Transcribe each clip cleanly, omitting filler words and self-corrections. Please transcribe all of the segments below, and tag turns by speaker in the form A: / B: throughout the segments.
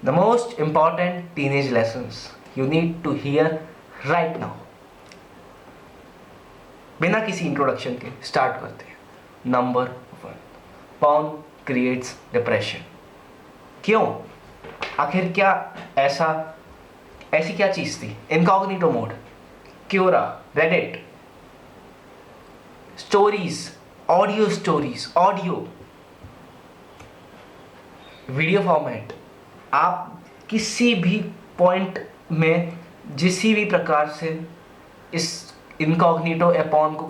A: The most important teenage lessons you need to hear right now. बिना किसी introduction के start करते हैं. Number 1, porn creates depression. क्यों? आखिर क्या ऐसी क्या चीज थी? Incognito mode, Quora, Reddit, stories, audio video format. आप किसी भी पॉइंट में किसी भी प्रकार से इस इनकॉग्निटो अपॉन को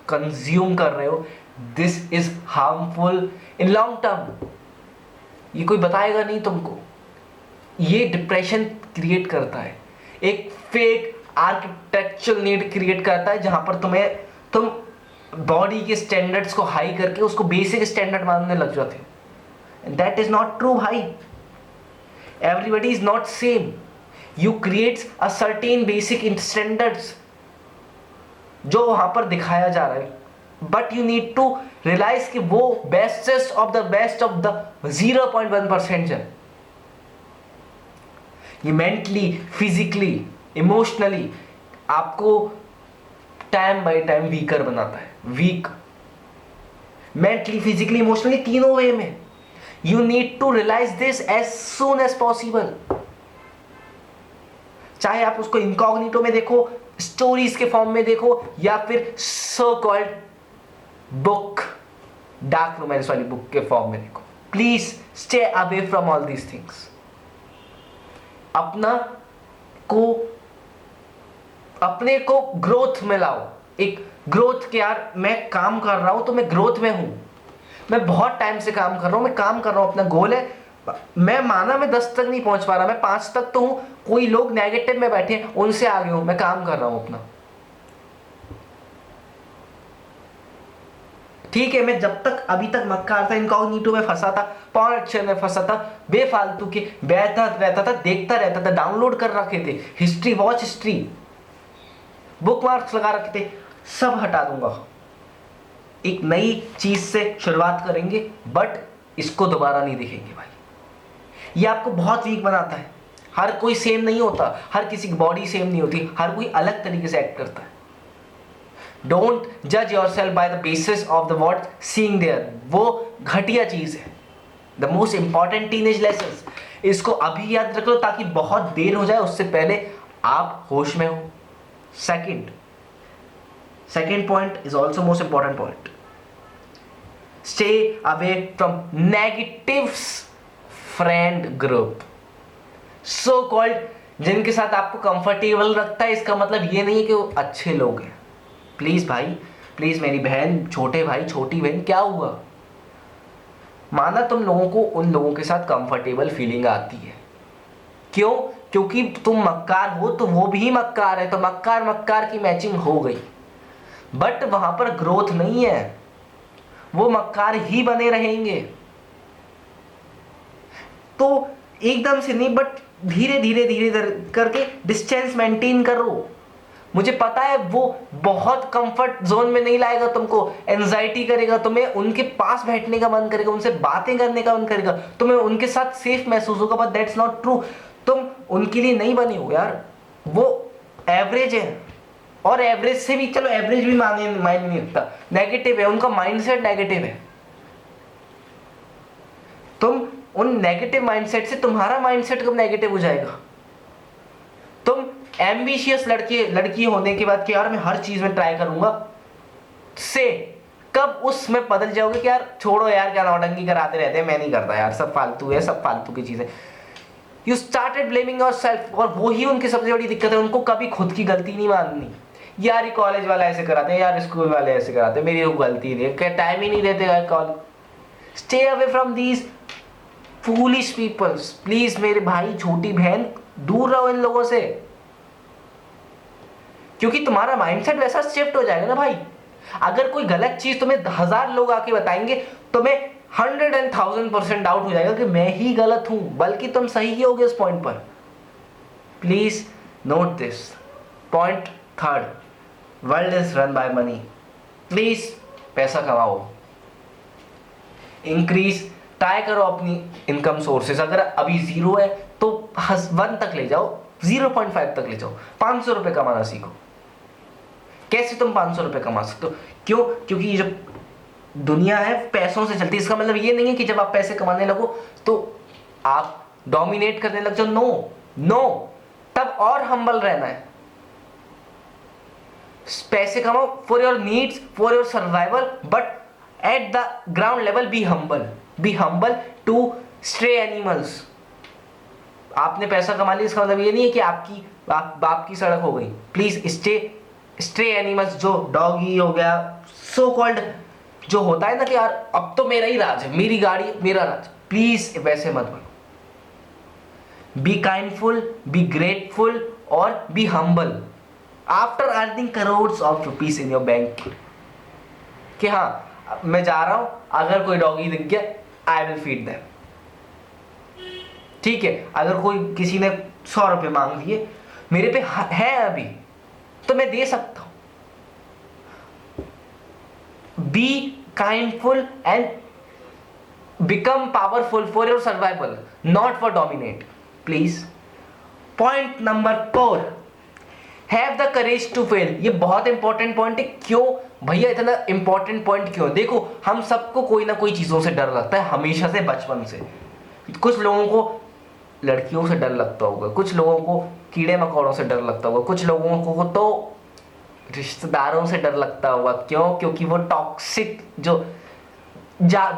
A: कंज्यूम कर रहे हो, this is harmful in long term. ये कोई बताएगा नहीं तुमको. ये डिप्रेशन क्रिएट करता है, एक फेक आर्किटेक्चरल नीड क्रिएट करता है जहां पर तुम बॉडी के स्टैंडर्ड्स को हाई करके उसको बेसिक स्टैंडर्ड मानने लग जाते हो. And that is not true भाई. Everybody is not same. You creates a certain basic standards जो वहां पर दिखाया जा रहा है, but you need to realize कि वो bestest of the best of the 0.1% है. ये मेंटली, फिजिकली, इमोशनली आपको टाइम बाय टाइम वीकर बनाता है. वीक मेंटली, फिजिकली, इमोशनली, तीनों वे में. You need to realize this as soon as possible. चाहे आप उसको इनकॉग्निटो में देखो, स्टोरीज के फॉर्म में देखो, या फिर so called book, dark romance वाली बुक के फॉर्म में देखो. Please stay away from all these things. अपने को ग्रोथ में लाओ. एक ग्रोथ के, यार मैं काम कर रहा हूं तो मैं ग्रोथ में हूं. मैं बहुत टाइम से काम कर रहा हूं, अपना गोल है. मैं माना मैं 10 तक नहीं पहुंच पा रहा, मैं 5 तक तो हूं. कोई लोग नेगेटिव में बैठे हैं, उनसे आगे हूं. मैं काम कर रहा हूं अपना. ठीक है, मैं जब तक अभी तक मक्कार था, इनकॉग्निटो में फंसा था, पॉर्न में फंसा था, बेफालतू के बैठता रहता था, देखता रहता था, डाउनलोड कर रखे थे history, watch history, book marks लगा रखे थे, सब हटा दूंगा. एक नई चीज से शुरुआत करेंगे, बट इसको दोबारा नहीं दिखेंगे भाई. ये आपको बहुत वीक बनाता है. हर कोई सेम नहीं होता, हर किसी की बॉडी सेम नहीं होती, हर कोई अलग तरीके से एक्ट करता है. डोंट जज yourself by the basis of the what seeing there. वो घटिया चीज है. The most important teenage lessons, इसको अभी याद रख लो ताकि बहुत देर हो जाए उससे पहले आप होश में हो. Second point is also most important point. Stay away from negatives friend group. So called जिनके साथ आपको कंफर्टेबल रखता है, इसका मतलब ये नहीं है कि वो अच्छे लोग हैं. प्लीज भाई, प्लीज मेरी बहन, छोटे भाई, छोटी बहन, क्या हुआ? माना तुम लोगों को उन लोगों के साथ कंफर्टेबल फीलिंग आती है. क्यों? क्योंकि तुम मक्कार हो तो वो भी मक्कार है, तो मक्कार की मैचिंग हो गई. बट वहां पर ग्रोथ नहीं है, वो मक्कार ही बने रहेंगे. तो एकदम से नहीं, बट धीरे धीरे करके डिस्टेंस मेंटेन करो. मुझे पता है वो बहुत कंफर्ट जोन में नहीं लाएगा तुमको, एंजाइटी करेगा, तुम्हें उनके पास बैठने का मन करेगा, उनसे बातें करने का मन करेगा, तुम्हें उनके साथ सेफ महसूस होगा, बट दैट्स नॉट ट्रू. तुम उनके लिए नहीं बने हो यार. वो एवरेज है, और एवरेज से भी, चलो एवरेज भी मायने नहीं रखता, नेगेटिव है, उनका माइंडसेट नेगेटिव है. तुम उन नेगेटिव माइंडसेट से, तुम्हारा माइंडसेट कब नेगेटिव हो जाएगा? तुम एम्बिशियस लड़की होने के बाद कि यार मैं हर चीज में ट्राई करूंगा, से कब उसमें बदल जाओगे कि यार छोड़ो यार, क्या नौटंकी कराते रहते हैं, मैं नहीं करता यार, सब फालतू है, सब फालतू की चीजें. You started blaming yourself. और वो ही उनकी सबसे बड़ी दिक्कत है, उनको कभी खुद की गलती नहीं माननी. यार ये कॉलेज वाला ऐसे कराते हैं, यार स्कूल वाले ऐसे कराते हैं, मेरी वो गलती नहीं है, टाइम ही नहीं देते यार college. Stay away from these foolish peoples. Please मेरे भाई, छोटी बहन, दूर रहो इन लोगों से. क्योंकि तुम्हारा माइंडसेट वैसा शिफ्ट हो जाएगा ना भाई. अगर कोई गलत चीज तुम्हें 1000 लोग आके बताएंगे, तुम्हें 100,000% डाउट हो जाएगा कि मैं ही गलत हूं, बल्कि तुम सही ही होगे उस पॉइंट पर. Please note this. Point third, world is run by money. Please पैसा कमाओ, इंक्रीज ट्राई करो अपनी इनकम सोर्सेज, अगर अभी 0 है तो 1 तक ले जाओ, 0.5 तक ले जाओ, 500 रुपये कमाना सीखो। कैसे तुम 500 रुपये कमा सकते हो? क्यों? क्योंकि ये जो दुनिया है पैसों से चलती है। इसका मतलब ये नहीं है कि जब आप पैसे कमाने लगो तो आप डोमिनेट करने लग जाओ। नो नो, तब और हम्बल रहना है। पैसे कमाओ for your needs, for your survival, but at the ground level be humble to stray animals. आपने पैसा कमा लिया इसका मतलब ये नहीं है कि आपकी बाप की सड़क हो गई। प्लीज स्ट्रे एनिमल्स, जो डॉगी हो गया, सो कॉल्ड जो होता है ना कि यार अब तो मेरा ही राज है, मेरी गाड़ी मेरा राज, प्लीज वैसे मत बनो। बी काइंडफुल, बी ग्रेटफुल और be humble after earning crores of rupees in your bank. कि हाँ मैं जा रहा हूं, अगर कोई डॉगी दिख गया आई विल फीड देम। ठीक है, अगर कोई किसी ने 100 रुपये मांग लिए, मेरे पे है अभी तो मैं दे सकता हूं। Be kindful and become powerful for your survival, not for dominate, please. Point number 4, have the courage to fail. ये बहुत इंपॉर्टेंट पॉइंट है। क्यों भैया इतना इंपॉर्टेंट पॉइंट क्यों? देखो हम सबको कोई ना कोई चीजों से डर लगता है, हमेशा से, बचपन से। कुछ लोगों को लड़कियों से डर लगता होगा, कुछ लोगों को कीड़े मकोड़ों से डर लगता होगा, कुछ लोगों को तो रिश्तेदारों से डर लगता होगा। क्यों? क्योंकि वो टॉक्सिक जो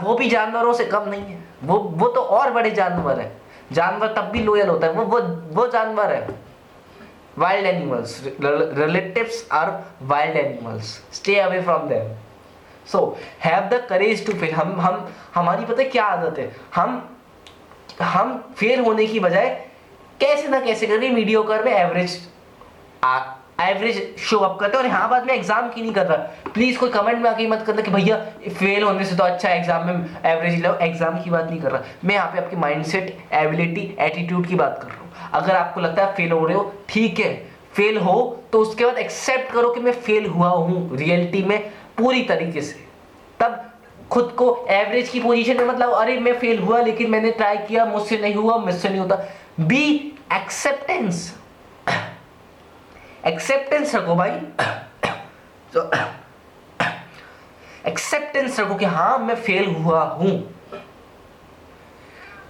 A: वो भी जानवरों से कम नहीं है, वो तो और बड़े जानवर है। जानवर तब भी लॉयल होता है, वो जानवर है। Wild animals, relatives are wild animals, stay away from them. So have the courage to fail. हमारी पता है क्या आदत है? हम फेल होने की बजाय कैसे ना कैसे करके मीडियोकर में एवरेज शो अप करते हैं। और यहाँ बात मैं एग्जाम की नहीं कर रहा, प्लीज कोई कमेंट में आके मत करना कि भैया फेल होने से तो अच्छा एग्जाम में एवरेज लो। एग्जाम की बात नहीं कर रहा मैं यहाँ पे, आपकी माइंडसेट, एबिलिटी, एटीट्यूड की बात कर रहा हूँ। अगर आपको लगता है फेल हो रहे हो, ठीक है, फेल हो तो उसके बाद एक्सेप्ट करो कि मैं फेल हुआ हूँ रियलिटी में पूरी तरीके से। तब खुद को एवरेज की पोजीशन में मतलब अरे मैं फेल हुआ लेकिन मैंने ट्राई किया, मुझसे नहीं हुआ, मुझसे नहीं होता। बी एक्सेप्टेंस, एक्सेप्टेंस रखो भाई। एक्सेप्टेंस रखो कि हाँ मैं फेल हुआ हूं।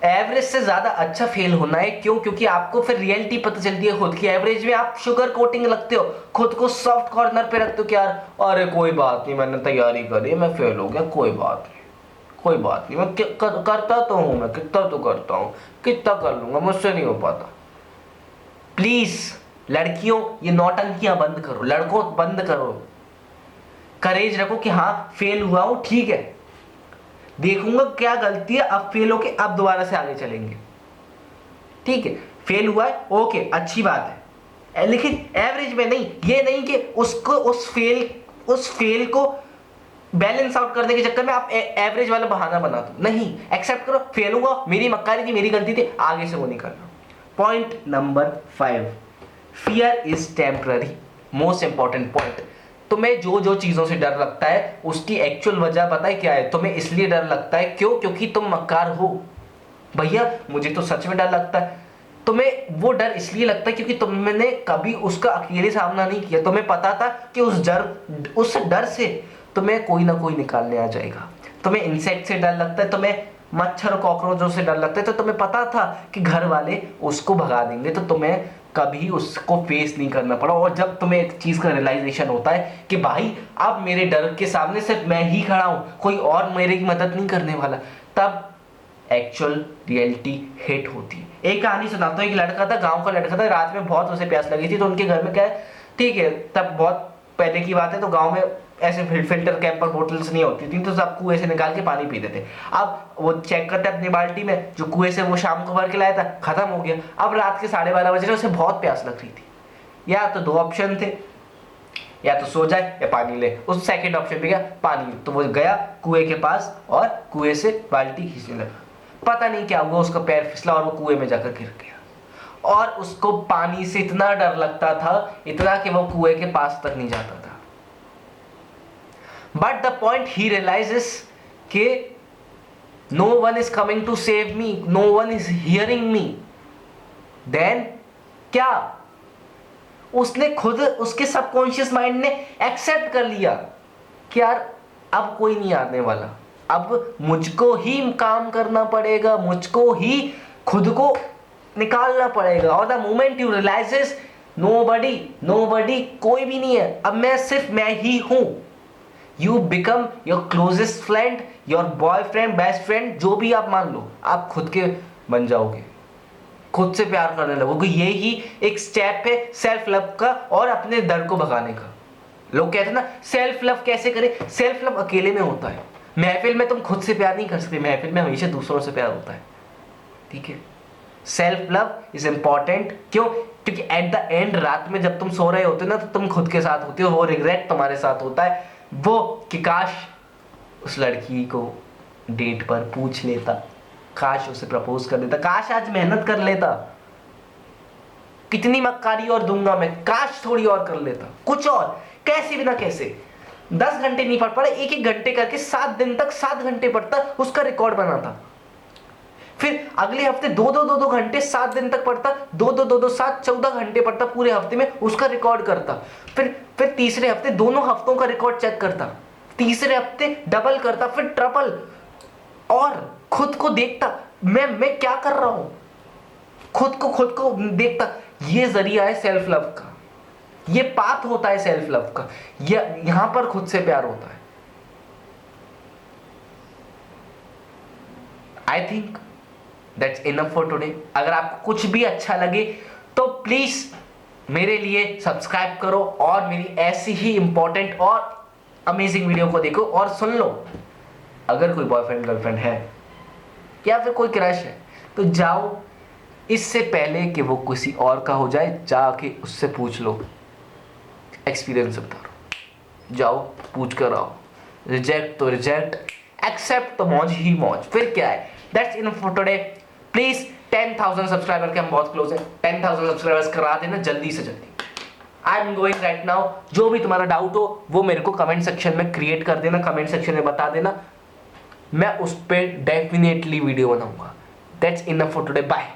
A: एवरेज से ज्यादा अच्छा फेल होना है। क्यों? क्योंकि आपको फिर रियलिटी पता चलती है खुद की। एवरेज में आप शुगर कोटिंग लगते हो, खुद को सॉफ्ट कॉर्नर पे रखते हो कि यार अरे कोई बात नहीं, मैंने तैयारी करी, मैं फेल हो गया, कोई बात नहीं, कोई बात नहीं, मैं करता तो हूं, मैं कितना तो करता हूं, कितना कर लूंगा, मुझसे नहीं हो पाता। प्लीज लड़कियों ये नौटंकियां बंद करो, लड़कों बंद करो। करेज रखो कि हाँ फेल हुआ हूं, ठीक है, देखूंगा क्या गलती है, अब फेल होके अब दोबारा से आगे चलेंगे। ठीक है, फेल हुआ है, ओके, अच्छी बात है, लेकिन एवरेज में नहीं। ये नहीं कि उसको उस फेल को बैलेंस आउट करने के चक्कर में आप एवरेज वाला बहाना बना दो। नहीं, एक्सेप्ट करो फेल हुआ, मेरी मक्कारी थी, मेरी गलती थी, आगे से वो नहीं करना। Point number 5, fear is temporary. Most important point. तुम्हें जो जो चीजों से डर लगता है उसकी एक्चुअल वजह पता है क्या है? तुम्हें इसलिए डर लगता है, क्यों? क्योंकि तुम मक्कार हो। भैया मुझे तो सच में डर लगता है। तुम्हें वो डर इसलिए लगता है क्योंकि तुमने कभी उसका अकेले सामना नहीं किया। तुम्हें पता था कि उस डर से तुम्हें कोई ना कोई निकालने आ जाएगा। तुम्हें इंसेक्ट से डर लगता है, तुम्हें मच्छर कॉकरोचों से डर लगता है, तो तुम्हें पता था कि घर वाले उसको भगा देंगे, तो तुम्हें कभी उसको फेस नहीं करना पड़ा। और जब तुम्हें एक चीज का रियलाइजेशन होता है कि भाई अब मेरे डर के सामने सिर्फ मैं ही खड़ा हूं, कोई और मेरी मदद नहीं करने वाला, तब एक्चुअल रियलिटी हिट होती है। एक कहानी सुनाता हूँ। एक लड़का था, गांव का लड़का था, रात में बहुत उसे प्यास लगी थी, तो उनके घर में क्या है, ठीक है, तब बहुत पहले की बात है, तो गांव में ऐसे फिल्टर कैंपर बोतल्स नहीं होती थी, तो सब कुएं से निकाल के पानी पीते थे। अब वो चेक करते अपनी बाल्टी में, जो कुएं से वो शाम को भर के लाया था खत्म हो गया। अब रात के 12:30 बजे उसे बहुत प्यास लग रही थी। या तो 2 ऑप्शन थे, या तो सो जाए या पानी ले। उस सेकंड ऑप्शन पे क्या, पानी। तो वो गया कुएं के पास और कुएं से बाल्टी खींचने लगा। पता नहीं क्या हुआ, उसका पैर फिसला और वो कुएं में जाकर गिर गया। और उसको पानी से इतना डर लगता था, इतना कि वो कुएं के पास तक नहीं जाता था। बट द पॉइंट ही रियलाइजेस कि no one is coming to save me, no one is hearing me, then क्या उसने खुद, उसके सबकॉन्शियस माइंड ने एक्सेप्ट कर लिया कि यार अब कोई नहीं आने वाला, अब मुझको ही काम करना पड़ेगा, मुझको ही खुद को निकालना पड़ेगा। और the moment you realises nobody, कोई भी नहीं है, अब मैं सिर्फ मैं ही हूं, you become your closest friend, your boyfriend, best friend, जो भी आप मान लो, आप खुद के बन जाओगे, खुद से प्यार करने लगोगे। यही एक स्टेप है सेल्फ लव का और अपने डर को भगाने का। लोग कहते हैं ना सेल्फ लव कैसे करें, सेल्फ लव अकेले में होता है, महफिल में तुम खुद से प्यार नहीं कर सकते, महफिल में हमेशा दूसरों से प्यार होता है, ठीक है। सेल्फ लव इज इंपॉर्टेंट, क्यों? क्योंकि एट द एंड रात में जब तुम सो रहे होते हो ना, तो तुम खुद के साथ होते हो, वो रिग्रेट तुम्हारे साथ होता है, वो कि काश उस लड़की को डेट पर पूछ लेता, काश उसे प्रपोज कर लेता, काश आज मेहनत कर लेता, कितनी मक्कारी और दूंगा मैं, काश थोड़ी और कर लेता, कुछ और, कैसे भी ना कैसे 10 घंटे नहीं पढ़ पड़ा, एक एक घंटे करके 7 दिन तक 7 घंटे पढ़ता, उसका रिकॉर्ड बनाता। फिर अगले हफ्ते 2 घंटे 7 दिन तक पढ़ता, 2 7 14 घंटे पढ़ता पूरे हफ्ते में, उसका रिकॉर्ड करता। फिर तीसरे हफ्ते दोनों हफ्तों का रिकॉर्ड चेक करता, तीसरे हफ्ते डबल करता, फिर ट्रिपल, और खुद को देखता मैं क्या कर रहा हूं, खुद को देखता। ये जरिया है सेल्फ लव का, ये पाथ होता है सेल्फ लव का, यहां पर खुद से प्यार होता है। I think that's enough for today. अगर आपको कुछ भी अच्छा लगे तो प्लीज मेरे लिए सब्सक्राइब करो और मेरी ऐसी ही इंपॉर्टेंट और अमेजिंग वीडियो को देखो और सुन लो। अगर कोई बॉयफ्रेंड गर्लफ्रेंड है या फिर कोई क्रश है तो जाओ, इससे पहले कि वो किसी और का हो जाए, जाके उससे पूछ लो, एक्सपीरियंस बता दो, जाओ पूछ कर आओ, रिजेक्ट तो रिजेक्ट, एक्सेप्ट तो मौज ही मौज, फिर क्या है। That's enough for today. Please 10,000 subscriber के हम बहुत क्लोज हैं, 10,000 सब्सक्राइबर्स करा देना जल्दी से जल्दी। I am going right now. जो भी तुम्हारा डाउट हो वो मेरे को कमेंट सेक्शन में क्रिएट कर देना, कमेंट सेक्शन में बता देना, मैं उस पर डेफिनेटली वीडियो बनाऊंगा। That's enough for today, bye.